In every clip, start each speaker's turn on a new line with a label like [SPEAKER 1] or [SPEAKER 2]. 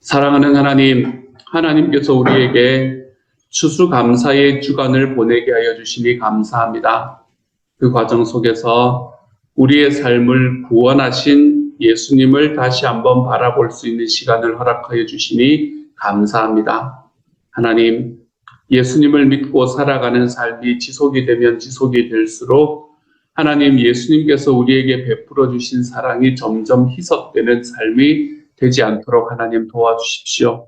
[SPEAKER 1] 사랑하는 하나님, 하나님께서 우리에게 추수감사의 주간을 보내게 하여 주시니 감사합니다. 그 과정 속에서 우리의 삶을 구원하신 예수님을 다시 한번 바라볼 수 있는 시간을 허락하여 주시니 감사합니다. 하나님, 예수님을 믿고 살아가는 삶이 지속이 되면 지속이 될수록 하나님, 예수님께서 우리에게 베풀어 주신 사랑이 점점 희석되는 삶이 되지 않도록 하나님 도와주십시오.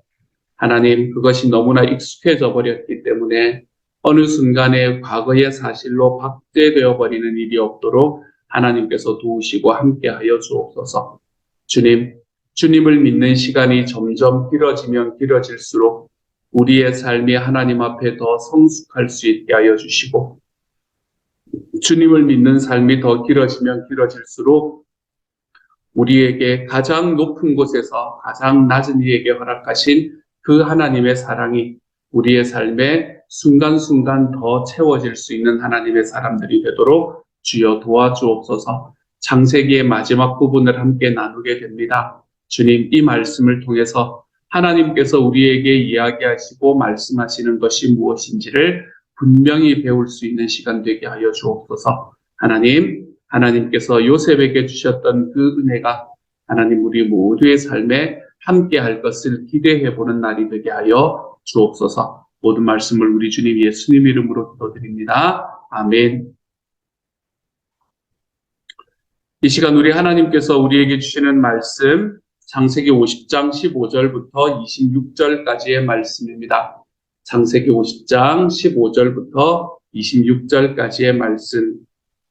[SPEAKER 1] 하나님, 그것이 너무나 익숙해져 버렸기 때문에 어느 순간에 과거의 사실로 박제되어 버리는 일이 없도록 하나님께서 도우시고 함께하여 주옵소서. 주님을 믿는 시간이 점점 길어지면 길어질수록 우리의 삶이 하나님 앞에 더 성숙할 수 있게 하여 주시고, 주님을 믿는 삶이 더 길어지면 길어질수록 우리에게 가장 높은 곳에서 가장 낮은 이에게 허락하신 그 하나님의 사랑이 우리의 삶에 순간순간 더 채워질 수 있는 하나님의 사람들이 되도록 주여 도와주옵소서. 창세기의 마지막 부분을 함께 나누게 됩니다. 주님, 이 말씀을 통해서 하나님께서 우리에게 이야기하시고 말씀하시는 것이 무엇인지를 분명히 배울 수 있는 시간 되게 하여 주옵소서. 하나님께서 요셉에게 주셨던 그 은혜가 하나님 우리 모두의 삶에 함께 할 것을 기대해 보는 날이 되게 하여 주옵소서. 모든 말씀을 우리 주님 예수님 이름으로 기도드립니다. 아멘. 이 시간 우리 하나님께서 우리에게 주시는 말씀, 창세기 50장 15절부터 26절까지의 말씀입니다. 창세기 50장 15절부터 26절까지의 말씀,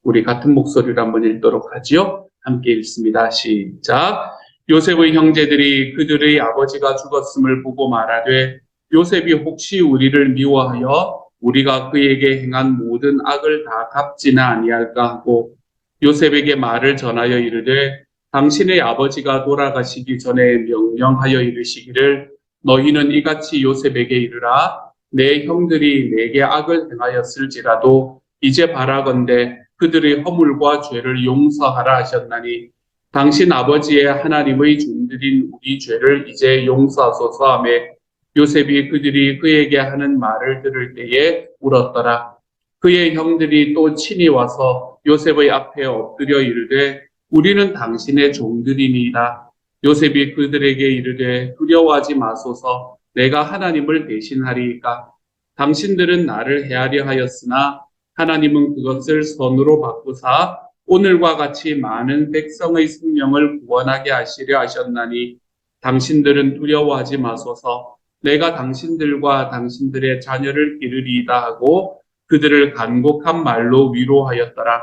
[SPEAKER 1] 우리 같은 목소리로 한번 읽도록 하지요. 함께 읽습니다. 시작. 요셉의 형제들이 그들의 아버지가 죽었음을 보고 말하되, 요셉이 혹시 우리를 미워하여 우리가 그에게 행한 모든 악을 다 갚지는 아니할까 하고 요셉에게 말을 전하여 이르되, 당신의 아버지가 돌아가시기 전에 명령하여 이르시기를, 너희는 이같이 요셉에게 이르라. 내 형들이 내게 악을 행하였을지라도 이제 바라건대 그들의 허물과 죄를 용서하라 하셨나니, 당신 아버지의 하나님의 종들인 우리 죄를 이제 용서하소서 하며, 요셉이 그들이 그에게 하는 말을 들을 때에 울었더라. 그의 형들이 또 친히 와서 요셉의 앞에 엎드려 이르되, 우리는 당신의 종들이니이다. 요셉이 그들에게 이르되, 두려워하지 마소서. 내가 하나님을 대신하리이까. 당신들은 나를 해하려 하였으나 하나님은 그것을 선으로 바꾸사 오늘과 같이 많은 백성의 생명을 구원하게 하시려 하셨나니, 당신들은 두려워하지 마소서. 내가 당신들과 당신들의 자녀를 기르리이다 하고 그들을 간곡한 말로 위로하였더라.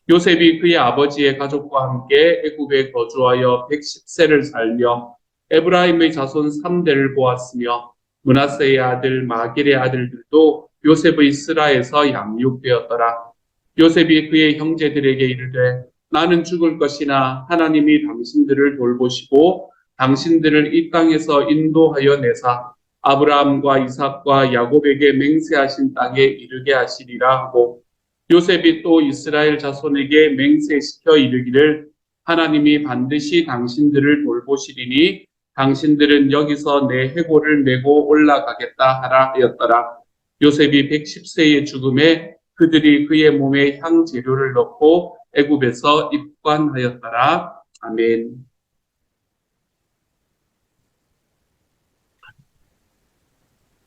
[SPEAKER 1] 요셉이 그의 아버지의 가족과 함께 애굽에 거주하여 110세를 살며 에브라임의 자손 3대를 보았으며, 므낫세의 아들 마길의 아들들도 요셉의 스라에서 양육되었더라. 요셉이 그의 형제들에게 이르되, 나는 죽을 것이나 하나님이 당신들을 돌보시고 당신들을 이 땅에서 인도하여 내사 아브라함과 이삭과 야곱에게 맹세하신 땅에 이르게 하시리라 하고, 요셉이 또 이스라엘 자손에게 맹세시켜 이르기를, 하나님이 반드시 당신들을 돌보시리니 당신들은 여기서 내 해골을 메고 올라가겠다 하라 하였더라. 요셉이 110세의 죽음에 그들이 그의 몸에 향재료를 넣고 애굽에서 입관하였더라. 아멘.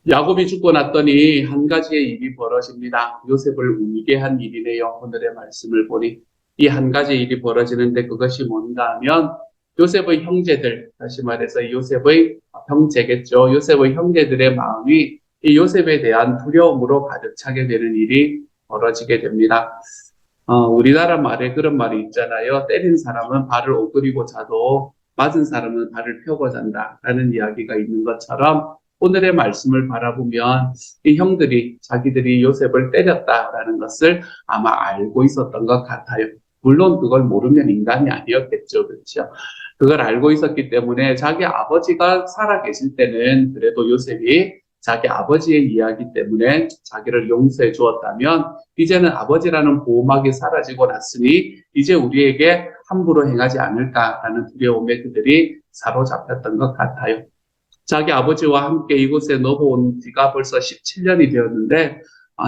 [SPEAKER 1] 야곱이 죽고 났더니 한 가지의 일이 벌어집니다. 요셉을 울게 한 일이네요. 오늘의 말씀을 보니 이 한 가지 일이 벌어지는데, 그것이 뭔가 하면 요셉의 형제들, 다시 말해서 요셉의 형제겠죠. 요셉의 형제들의 마음이 이 요셉에 대한 두려움으로 가득 차게 되는 일이 벌어지게 됩니다. 우리나라 말에 그런 말이 있잖아요. 때린 사람은 발을 오그리고 자도 맞은 사람은 발을 펴고 잔다라는 이야기가 있는 것처럼, 오늘의 말씀을 바라보면 이 형들이 자기들이 요셉을 때렸다라는 것을 아마 알고 있었던 것 같아요. 물론 그걸 모르면 인간이 아니었겠죠. 그렇죠? 그걸 알고 있었기 때문에 자기 아버지가 살아계실 때는 그래도 요셉이 자기 아버지의 이야기 때문에 자기를 용서해 주었다면, 이제는 아버지라는 보호막이 사라지고 났으니 이제 우리에게 함부로 행하지 않을까라는 두려움에 그들이 사로잡혔던 것 같아요. 자기 아버지와 함께 이곳에 넘어온 지가 벌써 17년이 되었는데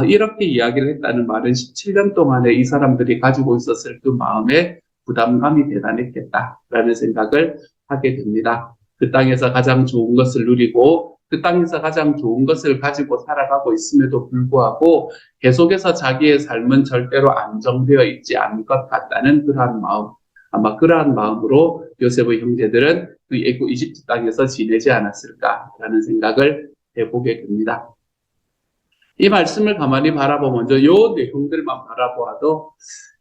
[SPEAKER 1] 이렇게 이야기를 했다는 말은 17년 동안에 이 사람들이 가지고 있었을 그 마음의 부담감이 대단했겠다라는 생각을 하게 됩니다. 그 땅에서 가장 좋은 것을 누리고 그 땅에서 가장 좋은 것을 가지고 살아가고 있음에도 불구하고 계속해서 자기의 삶은 절대로 안정되어 있지 않을 것 같다는 그러한 마음, 아마 그러한 마음으로 요셉의 형제들은 그 이집트 땅에서 지내지 않았을까라는 생각을 해보게 됩니다. 이 말씀을 가만히 바라보면 먼저 요 내용들만 바라보아도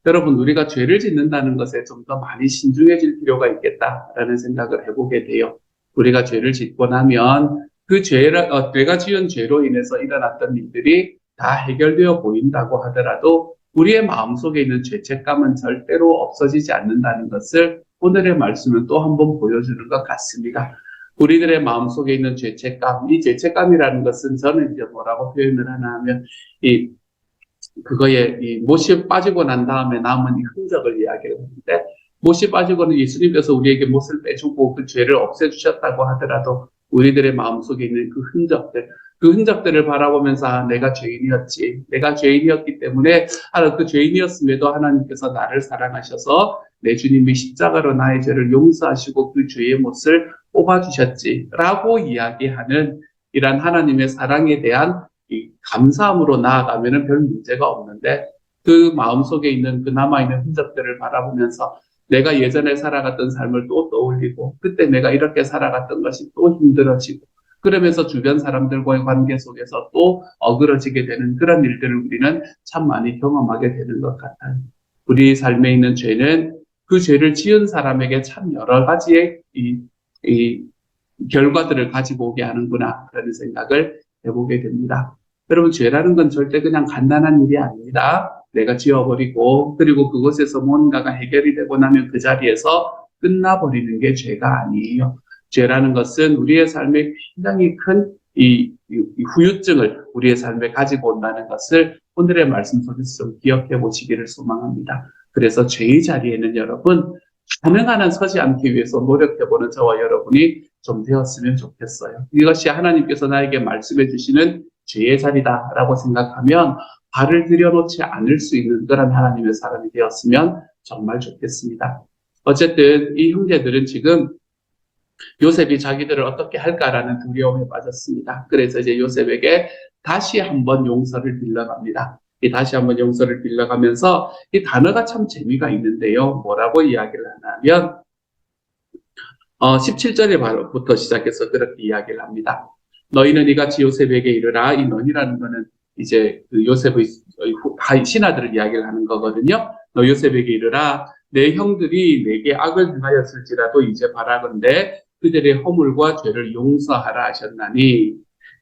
[SPEAKER 1] 여러분 우리가 죄를 짓는다는 것에 좀 더 많이 신중해질 필요가 있겠다라는 생각을 해보게 돼요. 우리가 죄를 짓고 나면 그 내가 지은 죄로 인해서 일어났던 일들이 다 해결되어 보인다고 하더라도 우리의 마음속에 있는 죄책감은 절대로 없어지지 않는다는 것을 오늘의 말씀은 또 한 번 보여주는 것 같습니다. 우리들의 마음속에 있는 죄책감, 이 죄책감이라는 것은 저는 이제 뭐라고 표현을 하나 하면 그거에 못이 빠지고 난 다음에 남은 이 흔적을 이야기를 하는데, 못이 빠지고는 예수님께서 우리에게 못을 빼주고 그 죄를 없애주셨다고 하더라도 우리들의 마음속에 있는 그 흔적들을 바라보면서 내가 죄인이었지, 내가 죄인이었기 때문에 그 죄인이었음에도 하나님께서 나를 사랑하셔서 내 주님이 십자가로 나의 죄를 용서하시고 그 죄의 못을 뽑아주셨지 라고 이야기하는 이런 하나님의 사랑에 대한 이 감사함으로 나아가면은 별 문제가 없는데, 그 마음속에 있는 그 남아있는 흔적들을 바라보면서 내가 예전에 살아갔던 삶을 또 떠올리고 그때 내가 이렇게 살아갔던 것이 또 힘들어지고 그러면서 주변 사람들과의 관계 속에서 또 어그러지게 되는 그런 일들을 우리는 참 많이 경험하게 되는 것 같아요. 우리 삶에 있는 죄는 그 죄를 지은 사람에게 참 여러 가지의 이 결과들을 가지고 오게 하는구나 라는 생각을 해보게 됩니다. 여러분, 죄라는 건 절대 그냥 간단한 일이 아닙니다. 내가 지어버리고 그리고 그곳에서 뭔가가 해결이 되고 나면 그 자리에서 끝나버리는 게 죄가 아니에요. 죄라는 것은 우리의 삶에 굉장히 큰 이 후유증을 우리의 삶에 가지고 온다는 것을 오늘의 말씀 속에서 좀 기억해 보시기를 소망합니다. 그래서 죄의 자리에는 여러분 가능한 한 서지 않기 위해서 노력해보는 저와 여러분이 좀 되었으면 좋겠어요. 이것이 하나님께서 나에게 말씀해 주시는 죄의 자리다라고 생각하면 발을 들여놓지 않을 수 있는 그런 하나님의 사람이 되었으면 정말 좋겠습니다. 어쨌든 이 형제들은 지금 요셉이 자기들을 어떻게 할까라는 두려움에 빠졌습니다. 그래서 이제 요셉에게 다시 한번 용서를 빌려갑니다. 이 다시 한번 용서를 빌려가면서 이 단어가 참 재미가 있는데요. 뭐라고 이야기를 하냐면 17절부터 시작해서 그렇게 이야기를 합니다. 너희는 이같이 요셉에게 이르라. 이 너희라는 거는 이제 그 요셉의 신하들을 이야기를 하는 거거든요. 너 요셉에게 이르라. 내 형들이 내게 악을 행하였을지라도 이제 바라건대 그들의 허물과 죄를 용서하라 하셨나니,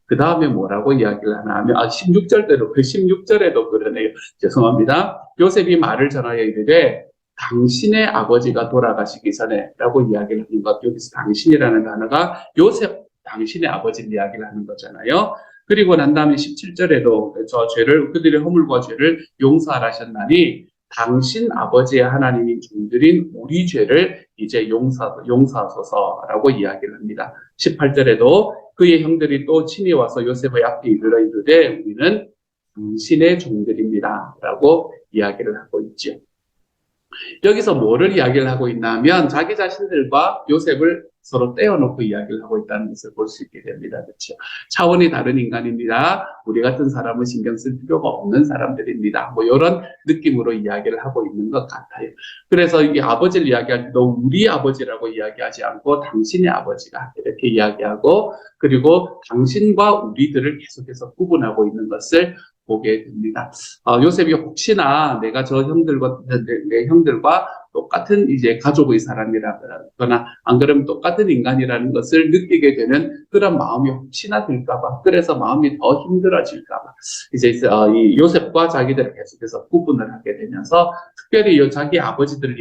[SPEAKER 1] 그 다음에 뭐라고 이야기를 하나 하면 16절대로 그 16절에도 그러네요. 죄송합니다. 요셉이 말을 전하여 이르되 당신의 아버지가 돌아가시기 전에 라고 이야기를 하는 것. 여기서 당신이라는 단어가 요셉 당신의 아버지를 이야기를 하는 거잖아요. 그리고 난 다음에 17절에도 그들의 허물과 죄를 용서하라 하셨나니 당신 아버지의 하나님인 종들인 우리 죄를 이제 용서하소서라고 이야기를 합니다. 18절에도 그의 형들이 또 친히 와서 요셉의 앞에 이르러 이르되 우리는 당신의 종들입니다 라고 이야기를 하고 있죠. 여기서 뭐를 이야기를 하고 있나 하면 자기 자신들과 요셉을 서로 떼어놓고 이야기를 하고 있다는 것을 볼 수 있게 됩니다. 그렇죠? 차원이 다른 인간입니다. 우리 같은 사람은 신경 쓸 필요가 없는 사람들입니다. 뭐 이런 느낌으로 이야기를 하고 있는 것 같아요. 그래서 이 아버지를 이야기할 때도 우리 아버지라고 이야기하지 않고 당신의 아버지가 이렇게 이야기하고, 그리고 당신과 우리들을 계속해서 구분하고 있는 것을 보게 됩니다. 요셉이 혹시나 내가 내 형들과 똑같은 이제 가족의 사람이라거나 안 그러면 똑같은 인간이라는 것을 느끼게 되는 그런 마음이 혹시나 들까봐, 그래서 마음이 더 힘들어질까봐 이제 이 요셉과 자기들을 계속해서 구분을 하게 되면서 특별히 자기 아버지를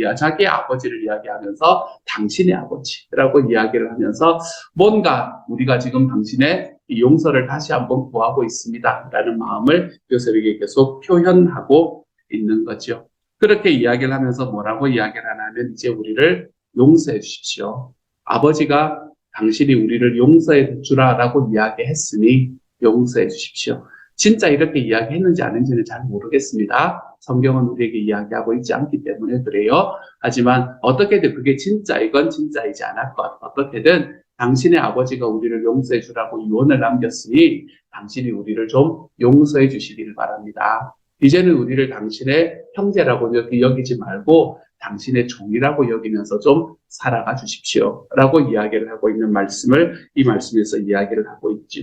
[SPEAKER 1] 이야기하면서 당신의 아버지라고 이야기를 하면서 뭔가 우리가 지금 당신의 이 용서를 다시 한번 구하고 있습니다 라는 마음을 요셉에게 계속 표현하고 있는 거죠. 그렇게 이야기를 하면서 뭐라고 이야기를 하냐면 이제 우리를 용서해 주십시오. 아버지가 당신이 우리를 용서해 주라라고 이야기했으니 용서해 주십시오. 진짜 이렇게 이야기했는지 아닌지는 잘 모르겠습니다. 성경은 우리에게 이야기하고 있지 않기 때문에 그래요. 하지만 어떻게든 그게 진짜이건 진짜이지 않았건 어떻게든 당신의 아버지가 우리를 용서해 주라고 유언을 남겼으니 당신이 우리를 좀 용서해 주시기를 바랍니다. 이제는 우리를 당신의 형제라고 여기지 말고 당신의 종이라고 여기면서 좀 살아가 주십시오. 라고 이야기를 하고 있는 말씀을 이 말씀에서 이야기를 하고 있죠.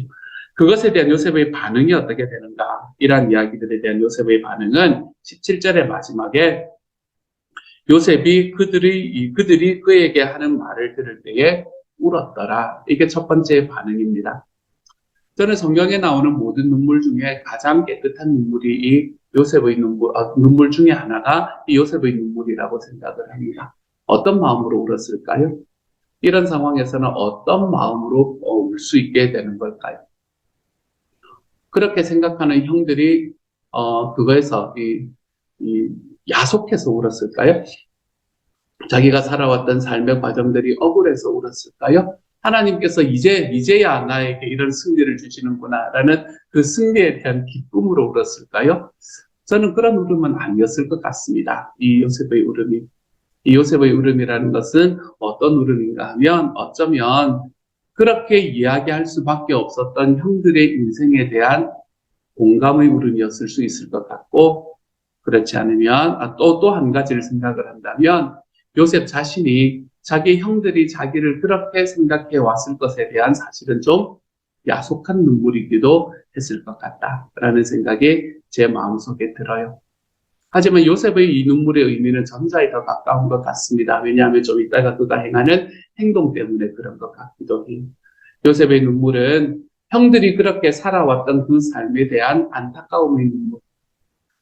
[SPEAKER 1] 그것에 대한 요셉의 반응이 어떻게 되는가? 이러한 이야기들에 대한 요셉의 반응은 17절의 마지막에 요셉이 그들이 그에게 하는 말을 들을 때에 울었더라. 이게 첫 번째 반응입니다. 저는 성경에 나오는 모든 눈물 중에 가장 깨끗한 눈물이 이 요셉의 눈물 중에 하나가 이 요셉의 눈물이라고 생각을 합니다. 어떤 마음으로 울었을까요? 이런 상황에서는 어떤 마음으로 울 수 있게 되는 걸까요? 그렇게 생각하는 형들이 그거에서 야속해서 울었을까요? 자기가 살아왔던 삶의 과정들이 억울해서 울었을까요? 하나님께서 이제야 나에게 이런 승리를 주시는구나라는 그 승리에 대한 기쁨으로 울었을까요? 저는 그런 울음은 아니었을 것 같습니다. 이 요셉의 울음이라는 것은 어떤 울음인가 하면 어쩌면 그렇게 이야기할 수밖에 없었던 형들의 인생에 대한 공감의 울음이었을 수 있을 것 같고, 그렇지 않으면 또 한 가지를 생각을 한다면 요셉 자신이 자기 형들이 자기를 그렇게 생각해 왔을 것에 대한 사실은 좀 야속한 눈물이기도 했을 것 같다라는 생각이 제 마음속에 들어요. 하지만 요셉의 이 눈물의 의미는 전자에 더 가까운 것 같습니다. 왜냐하면 좀 이따가 그가 행하는 행동 때문에 그런 것 같기도 해요. 요셉의 눈물은 형들이 그렇게 살아왔던 그 삶에 대한 안타까움의 눈물.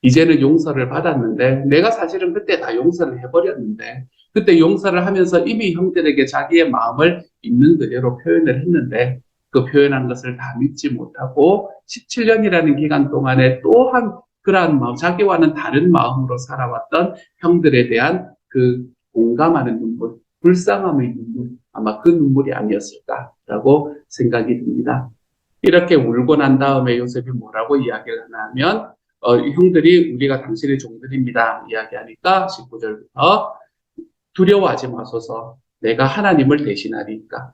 [SPEAKER 1] 이제는 용서를 받았는데 내가 사실은 그때 다 용서를 해버렸는데 그때 용서를 하면서 이미 형들에게 자기의 마음을 있는 그대로 표현을 했는데 그 표현한 것을 다 믿지 못하고 17년이라는 기간 동안에 또한 그러한 마음, 자기와는 다른 마음으로 살아왔던 형들에 대한 그 공감하는 눈물, 불쌍함의 눈물, 아마 그 눈물이 아니었을까라고 생각이 듭니다. 이렇게 울고 난 다음에 요셉이 뭐라고 이야기를 하냐면 형들이 우리가 당신의 종들입니다. 이야기하니까 19절부터 두려워하지 마소서 내가 하나님을 대신하리이까.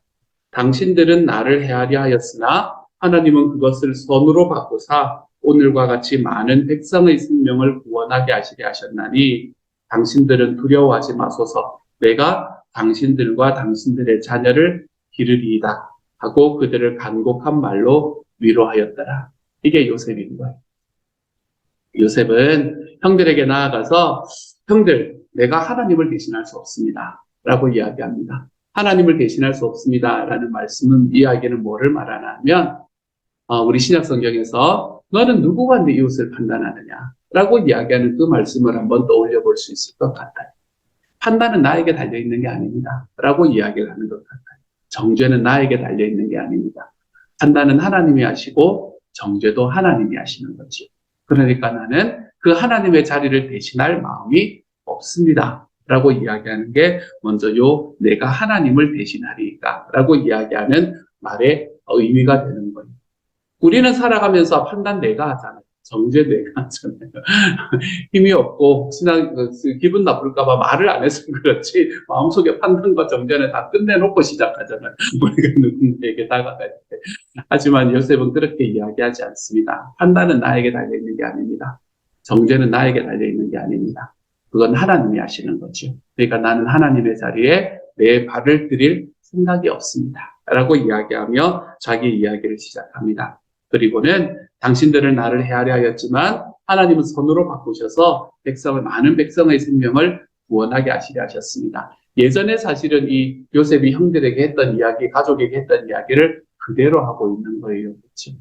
[SPEAKER 1] 당신들은 나를 헤아려 하였으나 하나님은 그것을 선으로 바꾸사 오늘과 같이 많은 백성의 생명을 구원하게 하시려 하셨나니 당신들은 두려워하지 마소서 내가 당신들과 당신들의 자녀를 기르리이다 하고 그들을 간곡한 말로 위로하였더라. 이게 요셉인 거예요. 요셉은 형들에게 나아가서 형들, 내가 하나님을 대신할 수 없습니다. 라고 이야기합니다. 하나님을 대신할 수 없습니다. 라는 말씀은 이야기는 뭐를 말하냐면 우리 신약 성경에서 너는 누구가 네 이웃을 판단하느냐 라고 이야기하는 그 말씀을 한번 떠올려 볼 수 있을 것 같아요. 판단은 나에게 달려있는 게 아닙니다. 라고 이야기를 하는 것 같아요. 정죄는 나에게 달려있는 게 아닙니다. 판단은 하나님이 하시고 정죄도 하나님이 하시는 거죠. 그러니까 나는 그 하나님의 자리를 대신할 마음이 없습니다. 라고 이야기하는 게 먼저 내가 하나님을 대신하리까 라고 이야기하는 말의 의미가 되는 거예요. 우리는 살아가면서 판단 내가 하잖아요. 정죄 내가 하잖아요. 힘이 없고 혹시나 기분 나쁠까 봐 말을 안 해서 그렇지 마음속에 판단과 정죄는 다 끝내놓고 시작하잖아요. 우리가 누군가에게 다가갈 때. 하지만 요셉은 그렇게 이야기하지 않습니다. 판단은 나에게 달려있는 게 아닙니다. 정죄는 나에게 달려있는 게 아닙니다. 그건 하나님이 하시는 거죠. 그러니까 나는 하나님의 자리에 내 발을 들일 생각이 없습니다. 라고 이야기하며 자기 이야기를 시작합니다. 그리고는 당신들은 나를 헤아려 하였지만 하나님은 선으로 바꾸셔서 많은 백성의 생명을 구원하게 하시려 하셨습니다. 예전에 사실은 이 요셉이 형들에게 했던 이야기, 가족에게 했던 이야기를 그대로 하고 있는 거예요. 그렇죠?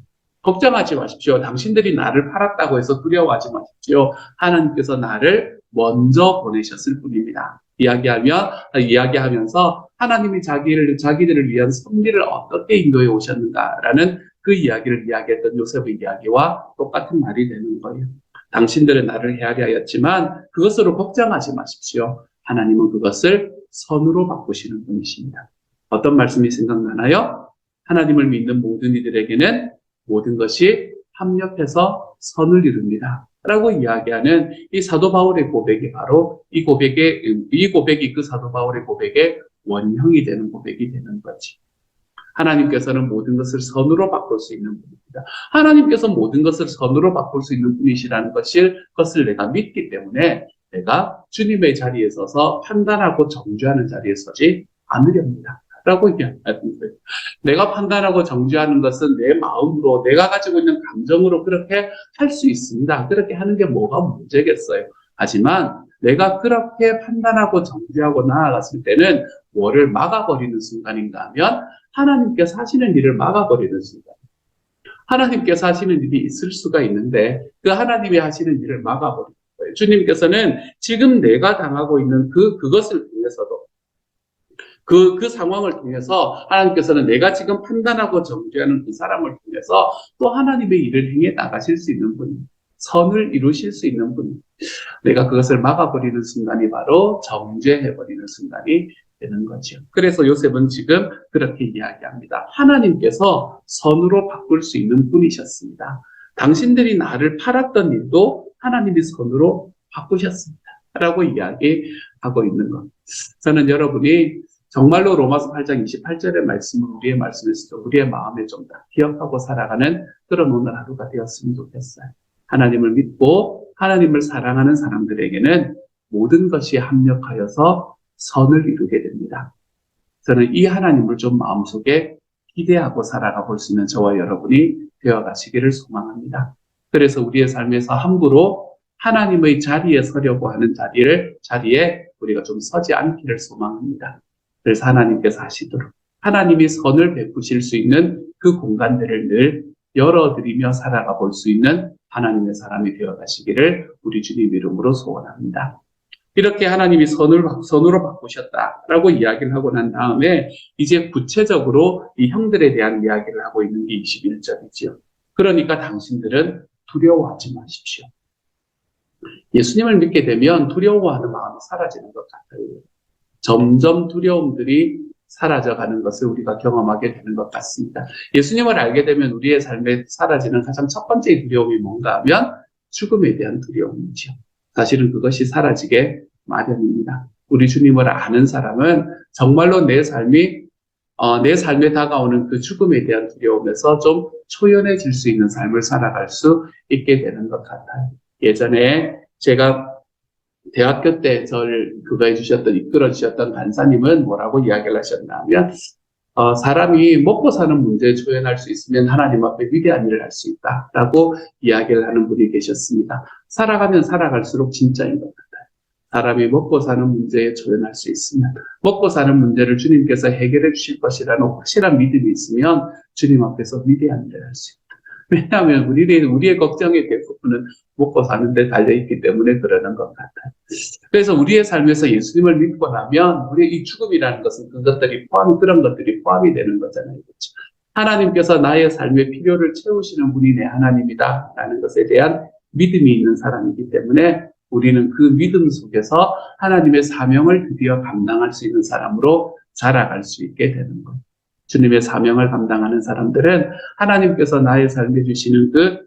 [SPEAKER 1] 걱정하지 마십시오. 당신들이 나를 팔았다고 해서 두려워하지 마십시오. 하나님께서 나를 먼저 보내셨을 뿐입니다. 이야기하면서 하나님이 자기들을 위한 섭리를 어떻게 인도해 오셨는가라는 그 이야기를 이야기했던 요셉의 이야기와 똑같은 말이 되는 거예요. 당신들은 나를 헤아려 하였지만 그것으로 걱정하지 마십시오. 하나님은 그것을 선으로 바꾸시는 분이십니다. 어떤 말씀이 생각나나요? 하나님을 믿는 모든 이들에게는 모든 것이 합력해서 선을 이룹니다. 라고 이야기하는 이 사도 바울의 고백이 바로 이 고백이 그 사도 바울의 고백의 원형이 되는 고백이 되는 거지. 하나님께서는 모든 것을 선으로 바꿀 수 있는 분입니다. 하나님께서 모든 것을 선으로 바꿀 수 있는 분이시라는 것을 내가 믿기 때문에 내가 주님의 자리에 서서 판단하고 정죄하는 자리에 서지 않으렵니다. 라고 얘기하는 거예요. 내가 판단하고 정죄하는 것은 내 마음으로, 내가 가지고 있는 감정으로 그렇게 할 수 있습니다. 그렇게 하는 게 뭐가 문제겠어요. 하지만 내가 그렇게 판단하고 정죄하고 나아갔을 때는 뭐를 막아버리는 순간인가 하면 하나님께서 하시는 일을 막아버리는 순간. 하나님께서 하시는 일이 있을 수가 있는데 그 하나님이 하시는 일을 막아버리는 거예요. 주님께서는 지금 내가 당하고 있는 그것을 통해서도 그 상황을 통해서 하나님께서는 내가 지금 판단하고 정죄하는 그 사람을 통해서 또 하나님의 일을 행해 나가실 수 있는 분, 선을 이루실 수 있는 분, 내가 그것을 막아버리는 순간이 바로 정죄해버리는 순간이 되는 거죠. 그래서 요셉은 지금 그렇게 이야기합니다. 하나님께서 선으로 바꿀 수 있는 분이셨습니다. 당신들이 나를 팔았던 일도 하나님이 선으로 바꾸셨습니다. 라고 이야기하고 있는 것. 저는 여러분이 정말로 로마서 8장 28절의 말씀을 우리의 말씀에서 우리의 마음에 좀 다 기억하고 살아가는 그런 오늘 하루가 되었으면 좋겠어요. 하나님을 믿고 하나님을 사랑하는 사람들에게는 모든 것이 합력하여서 선을 이루게 됩니다. 저는 이 하나님을 좀 마음속에 기대하고 살아가 볼 수 있는 저와 여러분이 되어가시기를 소망합니다. 그래서 우리의 삶에서 함부로 하나님의 자리에 서려고 하는 자리에 우리가 좀 서지 않기를 소망합니다. 그래서 하나님께서 하시도록 하나님이 선을 베푸실 수 있는 그 공간들을 늘 열어드리며 살아가 볼 수 있는 하나님의 사람이 되어가시기를 우리 주님 이름으로 소원합니다. 이렇게 하나님이 선으로 바꾸셨다라고 이야기를 하고 난 다음에 이제 구체적으로 이 형들에 대한 이야기를 하고 있는 게 21절이지요. 그러니까 당신들은 두려워하지 마십시오. 예수님을 믿게 되면 두려워하는 마음이 사라지는 것 같아요. 점점 두려움들이 사라져가는 것을 우리가 경험하게 되는 것 같습니다. 예수님을 알게 되면 우리의 삶에 사라지는 가장 첫 번째 두려움이 뭔가 하면 죽음에 대한 두려움이죠. 사실은 그것이 사라지게 마련입니다. 우리 주님을 아는 사람은 정말로 내 삶에 다가오는 그 죽음에 대한 두려움에서 좀 초연해질 수 있는 삶을 살아갈 수 있게 되는 것 같아요. 예전에 제가 대학교 때 저를 이끌어 주셨던 간사님은 뭐라고 이야기를 하셨냐면, 사람이 먹고 사는 문제에 초연할 수 있으면 하나님 앞에 위대한 일을 할 수 있다라고 이야기를 하는 분이 계셨습니다. 살아가면 살아갈수록 진짜인 것 같아요. 사람이 먹고 사는 문제에 초연할 수 있으면, 먹고 사는 문제를 주님께서 해결해 주실 것이라는 확실한 믿음이 있으면 주님 앞에서 위대한 일을 할 수 있다. 왜냐하면 우리의 걱정의 대부분은 먹고 사는데 달려있기 때문에 그러는 것 같아요. 그래서 우리의 삶에서 예수님을 믿고 나면 우리의 이 죽음이라는 것은 그런 것들이 포함이 되는 거잖아요. 그렇죠? 하나님께서 나의 삶의 필요를 채우시는 분이 내 하나님이다 라는 것에 대한 믿음이 있는 사람이기 때문에 우리는 그 믿음 속에서 하나님의 사명을 드디어 감당할 수 있는 사람으로 자라갈 수 있게 되는 거예요. 주님의 사명을 감당하는 사람들은 하나님께서 나의 삶에 주시는 그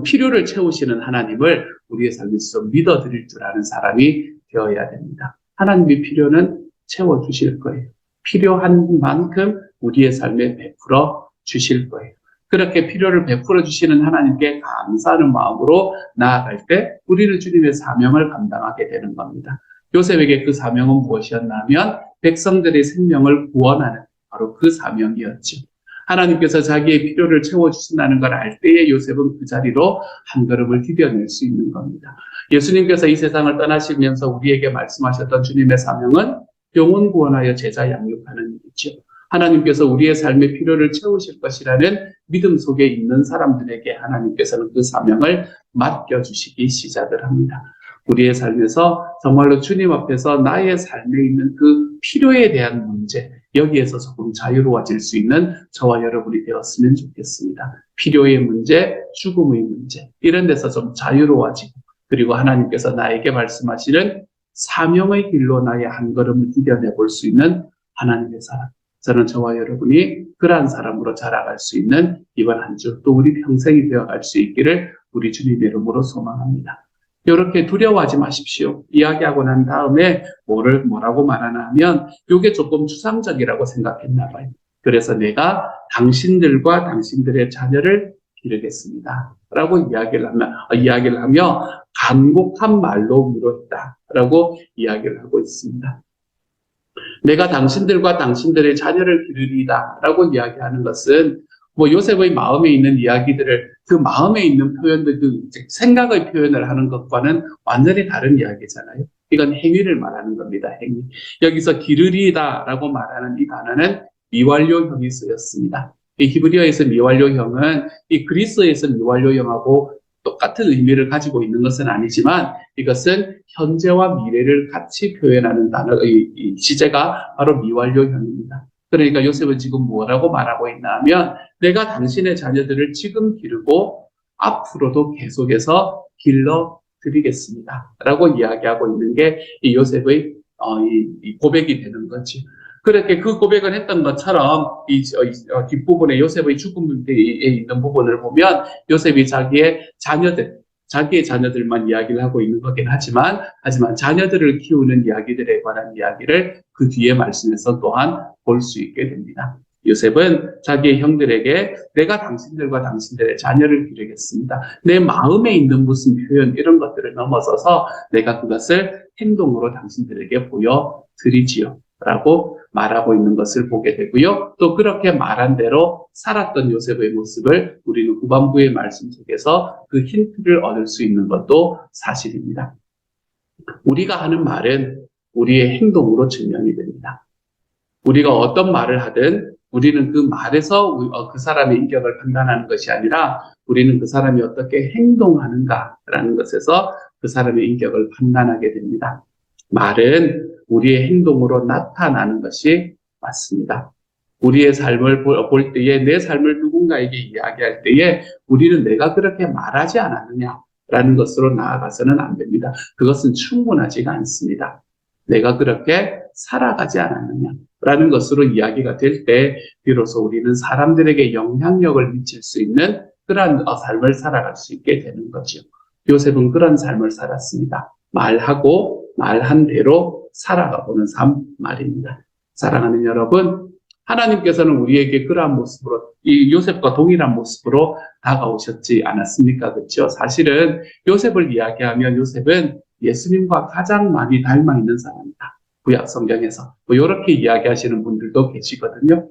[SPEAKER 1] 필요를 채우시는 하나님을 우리의 삶에서 믿어드릴 줄 아는 사람이 되어야 됩니다. 하나님의 필요는 채워주실 거예요. 필요한 만큼 우리의 삶에 베풀어 주실 거예요. 그렇게 필요를 베풀어 주시는 하나님께 감사하는 마음으로 나아갈 때 우리는 주님의 사명을 감당하게 되는 겁니다. 요셉에게 그 사명은 무엇이었냐면 백성들의 생명을 구원하는 바로 그 사명이었죠. 하나님께서 자기의 필요를 채워주신다는 걸 알 때에 요셉은 그 자리로 한 걸음을 디뎌낼 수 있는 겁니다. 예수님께서 이 세상을 떠나시면서 우리에게 말씀하셨던 주님의 사명은 영혼 구원하여 제자 양육하는 일이죠. 하나님께서 우리의 삶의 필요를 채우실 것이라는 믿음 속에 있는 사람들에게 하나님께서는 그 사명을 맡겨주시기 시작을 합니다. 우리의 삶에서 정말로 주님 앞에서 나의 삶에 있는 그 필요에 대한 문제, 여기에서 조금 자유로워질 수 있는 저와 여러분이 되었으면 좋겠습니다. 필요의 문제, 죽음의 문제, 이런 데서 좀 자유로워지고, 그리고 하나님께서 나에게 말씀하시는 사명의 길로 나의 한 걸음을 디뎌내 볼 수 있는 하나님의 사람. 저는 저와 여러분이 그러한 사람으로 자라갈 수 있는 이번 한 주, 또 우리 평생이 되어갈 수 있기를 우리 주님의 이름으로 소망합니다. 이렇게 두려워하지 마십시오. 이야기하고 난 다음에 뭐라고 말하나 하면 이게 조금 추상적이라고 생각했나 봐요. 그래서 내가 당신들과 당신들의 자녀를 기르겠습니다. 라고 이야기를 하며 간곡한 말로 위로했다. 라고 이야기를 하고 있습니다. 내가 당신들과 당신들의 자녀를 기르리다. 라고 이야기하는 것은 요셉의 마음에 있는 이야기들을 그 마음에 있는 표현들, 그 생각의 표현을 하는 것과는 완전히 다른 이야기잖아요. 이건 행위를 말하는 겁니다. 행위. 여기서 기르리다라고 말하는 이 단어는 미완료형이 쓰였습니다. 이 히브리어에서 미완료형은 이 그리스어에서 미완료형하고 똑같은 의미를 가지고 있는 것은 아니지만 이것은 현재와 미래를 같이 표현하는 단어의 이 시제가 바로 미완료형입니다. 그러니까 요셉은 지금 뭐라고 말하고 있나 하면 내가 당신의 자녀들을 지금 기르고 앞으로도 계속해서 길러드리겠습니다. 라고 이야기하고 있는 게 이 요셉의 이 고백이 되는 거지. 그렇게 그 고백을 했던 것처럼 이 뒷부분에 요셉의 죽음에 있는 부분을 보면 요셉이 자기의 자녀들만 이야기를 하고 있는 거긴 하지만 자녀들을 키우는 이야기들에 관한 이야기를 그 뒤에 말씀에서 또한 볼 수 있게 됩니다. 요셉은 자기의 형들에게 내가 당신들과 당신들의 자녀를 기르겠습니다. 내 마음에 있는 무슨 표현 이런 것들을 넘어서서 내가 그것을 행동으로 당신들에게 보여드리지요. 라고 말하고 있는 것을 보게 되고요. 또 그렇게 말한 대로 살았던 요셉의 모습을 우리는 후반부의 말씀 속에서 그 힌트를 얻을 수 있는 것도 사실입니다. 우리가 하는 말은 우리의 행동으로 증명이 됩니다. 우리가 어떤 말을 하든 우리는 그 말에서 그 사람의 인격을 판단하는 것이 아니라 우리는 그 사람이 어떻게 행동하는가라는 것에서 그 사람의 인격을 판단하게 됩니다. 말은 우리의 행동으로 나타나는 것이 맞습니다. 우리의 삶을 볼 때에 내 삶을 누군가에게 이야기할 때에 우리는 내가 그렇게 말하지 않았느냐라는 것으로 나아가서는 안 됩니다. 그것은 충분하지가 않습니다. 내가 그렇게 살아가지 않았느냐라는 것으로 이야기가 될 때 비로소 우리는 사람들에게 영향력을 미칠 수 있는 그러한 삶을 살아갈 수 있게 되는 거죠. 요셉은 그런 삶을 살았습니다. 말하고 말한 대로 살아가보는 삶 말입니다. 사랑하는 여러분, 하나님께서는 우리에게 그러한 모습으로 이 요셉과 동일한 모습으로 다가오셨지 않았습니까? 그렇죠? 사실은 요셉을 이야기하면 요셉은 예수님과 가장 많이 닮아 있는 사람이다. 구약 성경에서 이렇게 이야기하시는 분들도 계시거든요.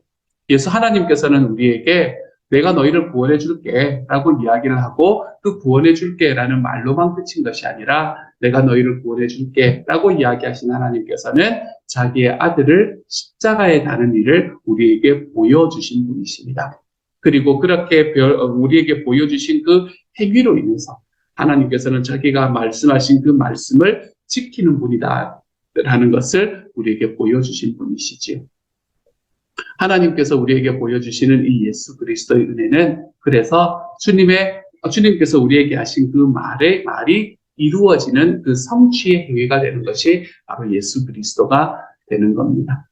[SPEAKER 1] 하나님께서는 우리에게 내가 너희를 구원해 줄게 라고 이야기를 하고 그 구원해 줄게 라는 말로만 그친 것이 아니라 내가 너희를 구원해 줄게 라고 이야기하신 하나님께서는 자기의 아들을 십자가에 다는 일을 우리에게 보여주신 분이십니다. 그리고 그렇게 우리에게 보여주신 그 행위로 인해서 하나님께서는 자기가 말씀하신 그 말씀을 지키는 분이다 라는 것을 우리에게 보여주신 분이시지요. 하나님께서 우리에게 보여주시는 이 예수 그리스도의 은혜는 그래서 주님께서 우리에게 하신 그 말이 이루어지는 그 성취의 행위가 되는 것이 바로 예수 그리스도가 되는 겁니다.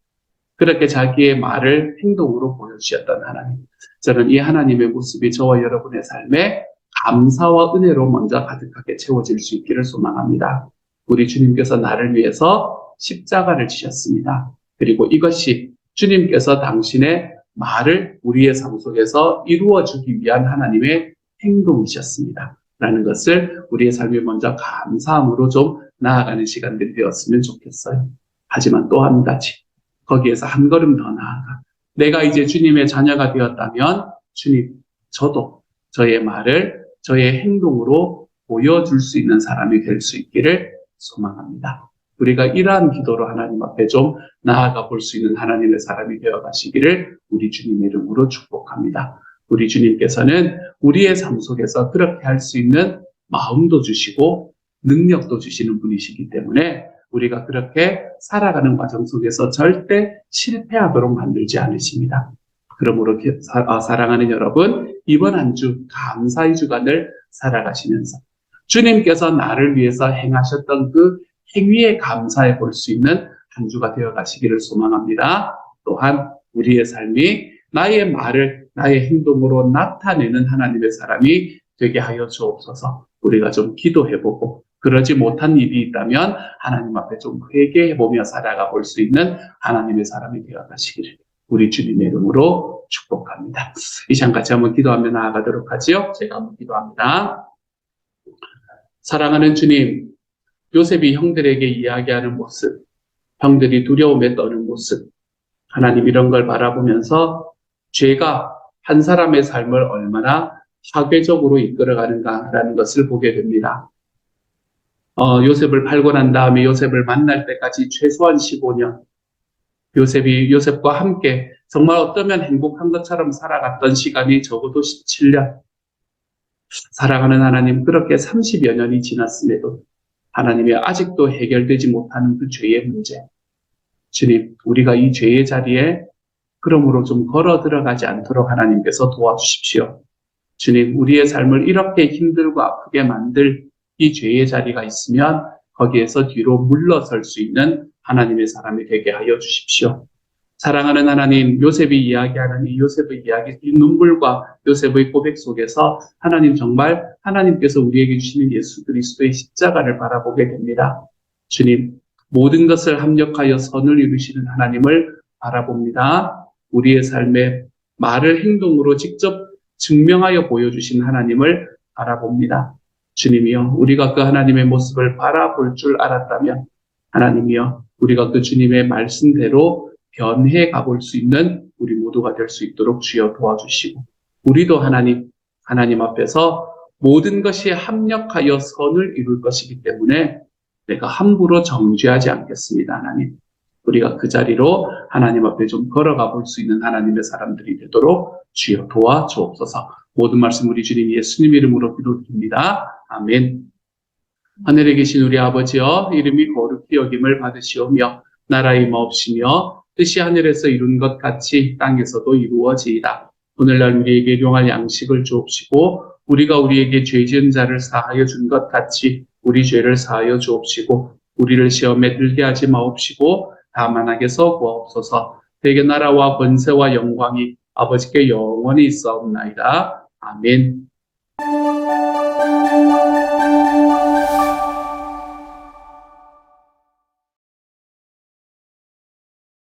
[SPEAKER 1] 그렇게 자기의 말을 행동으로 보여주셨던 하나님. 저는 이 하나님의 모습이 저와 여러분의 삶에 감사와 은혜로 먼저 가득하게 채워질 수 있기를 소망합니다. 우리 주님께서 나를 위해서 십자가를 지셨습니다. 그리고 이것이 주님께서 당신의 말을 우리의 삶 속에서 이루어주기 위한 하나님의 행동이셨습니다. 라는 것을 우리의 삶에 먼저 감사함으로 좀 나아가는 시간들이 되었으면 좋겠어요. 하지만 또 한 가지, 거기에서 한 걸음 더 나아가 내가 이제 주님의 자녀가 되었다면 주님, 저도 저의 말을 저의 행동으로 보여줄 수 있는 사람이 될 수 있기를 소망합니다. 우리가 이러한 기도로 하나님 앞에 좀 나아가 볼 수 있는 하나님의 사람이 되어 가시기를 우리 주님의 이름으로 축복합니다. 우리 주님께서는 우리의 삶 속에서 그렇게 할 수 있는 마음도 주시고 능력도 주시는 분이시기 때문에 우리가 그렇게 살아가는 과정 속에서 절대 실패하도록 만들지 않으십니다. 그러므로 사랑하는 여러분, 이번 한 주 감사의 주간을 살아가시면서 주님께서 나를 위해서 행하셨던 그 행위에 감사해 볼 수 있는 한 주가 되어 가시기를 소망합니다. 또한 우리의 삶이 나의 말을 나의 행동으로 나타내는 하나님의 사람이 되게 하여 주옵소서. 우리가 좀 기도해보고 그러지 못한 일이 있다면 하나님 앞에 좀 회개해보며 살아가 볼 수 있는 하나님의 사람이 되어 가시기를 우리 주님의 이름으로 축복합니다. 이 시간 같이 한번 기도하며 나아가도록 하지요. 제가 한번 기도합니다. 사랑하는 주님, 요셉이 형들에게 이야기하는 모습, 형들이 두려움에 떠는 모습, 하나님 이런 걸 바라보면서 죄가 한 사람의 삶을 얼마나 파괴적으로 이끌어가는가라는 것을 보게 됩니다. 요셉을 팔고 난 다음에 요셉을 만날 때까지 최소한 15년, 요셉과 함께 정말 어쩌면 행복한 것처럼 살아갔던 시간이 적어도 17년. 사랑하는 하나님, 그렇게 30여 년이 지났음에도 하나님이 아직도 해결되지 못하는 그 죄의 문제. 주님, 우리가 이 죄의 자리에 그러므로 좀 걸어 들어가지 않도록 하나님께서 도와주십시오. 주님, 우리의 삶을 이렇게 힘들고 아프게 만들 이 죄의 자리가 있으면 거기에서 뒤로 물러설 수 있는 하나님의 사람이 되게 하여 주십시오. 사랑하는 하나님, 요셉이 이야기하는 이 요셉의 이야기, 이 눈물과 요셉의 고백 속에서 하나님 정말 하나님께서 우리에게 주시는 예수 그리스도의 십자가를 바라보게 됩니다. 주님, 모든 것을 합력하여 선을 이루시는 하나님을 바라봅니다. 우리의 삶에 말을 행동으로 직접 증명하여 보여주신 하나님을 바라봅니다. 주님이여, 우리가 그 하나님의 모습을 바라볼 줄 알았다면 하나님이여, 우리가 그 주님의 말씀대로 변해 가볼 수 있는 우리 모두가 될 수 있도록 주여 도와주시고, 우리도 하나님 앞에서 모든 것이 합력하여 선을 이룰 것이기 때문에 내가 함부로 정죄하지 않겠습니다. 하나님, 우리가 그 자리로 하나님 앞에 좀 걸어가 볼 수 있는 하나님의 사람들이 되도록 주여 도와주옵소서. 모든 말씀 우리 주님 예수님 이름으로 기도드립니다. 아멘. 하늘에 계신 우리 아버지여, 이름이 거룩히 여김을 받으시오며 나라의 임하옵시며 뜻이 하늘에서 이룬 것 같이 땅에서도 이루어지이다. 오늘날 우리에게 일용할 양식을 주옵시고 우리가 우리에게 죄 지은 자를 사하여 준 것 같이 우리 죄를 사하여 주옵시고 우리를 시험에 들게 하지 마옵시고 다만 악에서 구하옵소서. 대개 나라와 권세와 영광이 아버지께 영원히 있사옵나이다. 아멘.